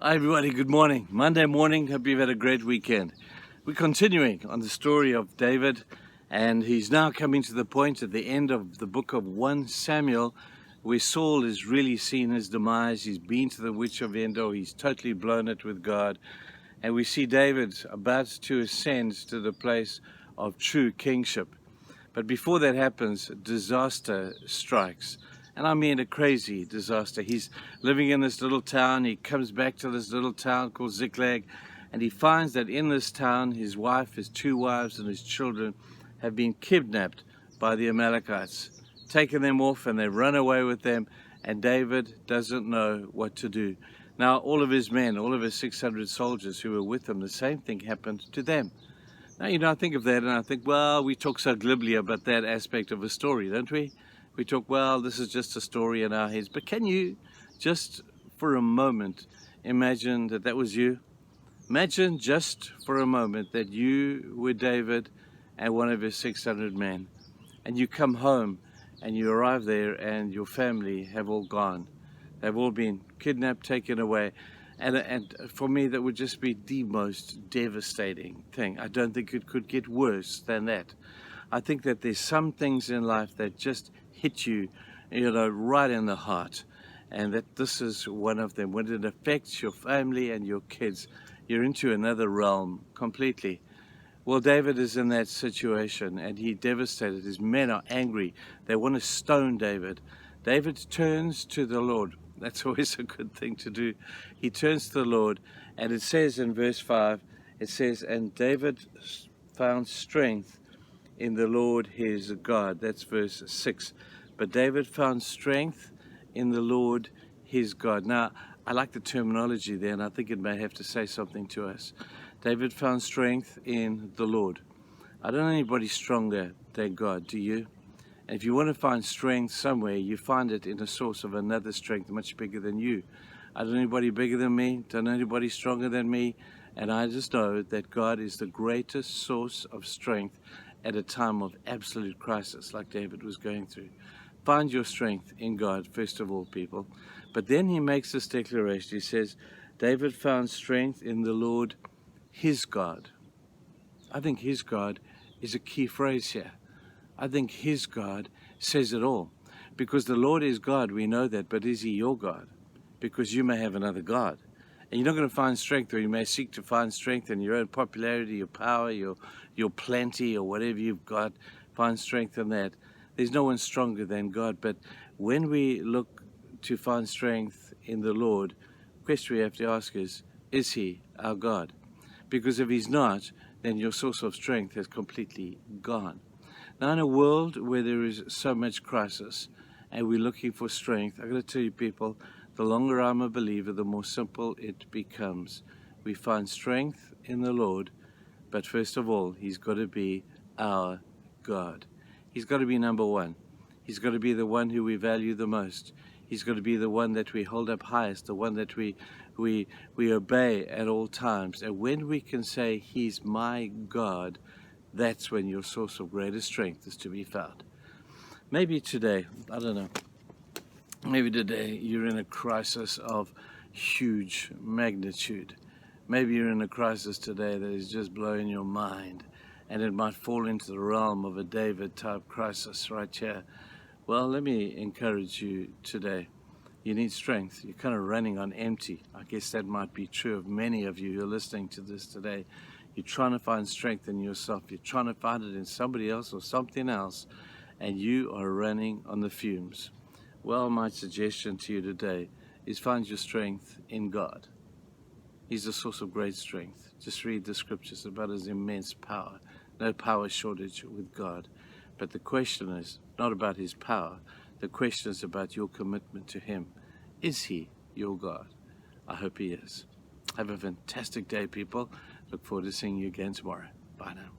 Hi everybody, good morning. Monday morning, hope you've had a great weekend. We're continuing on the story of David, and he's now coming to the point at the end of the book of 1 Samuel, where Saul has really seen his demise. He's been to the witch of Endor, he's totally blown it with God, and we see David about to ascend to the place of true kingship. But before that happens, disaster strikes. And I mean a crazy disaster. He's living in this little town. He comes back to this little town called Ziklag, and he finds that in this town, his wife, his two wives, and his children have been kidnapped by the Amalekites, taken them off, and they run away with them, and David doesn't know what to do. Now, all of his men, all of his 600 soldiers who were with him, the same thing happened to them. Now, I think of that and I think, well, we talk so glibly about that aspect of a story, don't we? We talk, well, this is just a story in our heads. But can you just for a moment imagine that that was you? Imagine just for a moment that you were David and one of his 600 men, and you come home and you arrive there and your family have all gone. They've all been kidnapped, taken away. And for me, that would just be the most devastating thing. I don't think it could get worse than that. I think that there's some things in life that just hit you, right in the heart. And that this is one of them. When it affects your family and your kids, you're into another realm completely. Well, David is in that situation and he's devastated. His men are angry. They want to stone David. David turns to the Lord. That's always a good thing to do. He turns to the Lord, and it says in verse 5, it says, and David found strength in the Lord his God. That's verse 6. But David found strength in the Lord his God. Now, I like the terminology there, and I think it may have to say something to us. David found strength in the Lord. I don't know anybody stronger than God, do you? And if you want to find strength somewhere, you find it in a source of another strength much bigger than you. I don't know anybody bigger than me, don't know anybody stronger than me, and I just know that God is the greatest source of strength at a time of absolute crisis like David was going through. Find your strength in God, first of all, people. But then he makes this declaration. He says, David found strength in the Lord, his God. I think his God is a key phrase here. I think his God says it all. Because the Lord is God, we know that, but is he your God? Because you may have another God. And you're not going to find strength, or you may seek to find strength in your own popularity, your power, your plenty, or whatever you've got. Find strength in that. There's no one stronger than God. But when we look to find strength in the Lord, the question we have to ask is he our God? Because if he's not, then your source of strength has completely gone. Now, in a world where there is so much crisis and we're looking for strength, I'm going to tell you, people, the longer I'm a believer, the more simple it becomes. We find strength in the Lord, but first of all, he's got to be our God. He's got to be number one. He's got to be the one who we value the most. He's got to be the one that we hold up highest, the one that we obey at all times. And when we can say, he's my God, that's when your source of greatest strength is to be found. Maybe today, I don't know, maybe today you're in a crisis of huge magnitude. Maybe you're in a crisis today that is just blowing your mind, and it might fall into the realm of a David type crisis right here. Well, let me encourage you today. You need strength. You're kind of running on empty. I guess that might be true of many of you who are listening to this today. You're trying to find strength in yourself. You're trying to find it in somebody else or something else, and you are running on the fumes. Well, my suggestion to you today is find your strength in God. He's the source of great strength. Just read the scriptures about his immense power. No power shortage with God. But the question is not about his power. The question is about your commitment to him. Is he your God? I hope he is. Have a fantastic day, people. Look forward to seeing you again tomorrow. Bye now.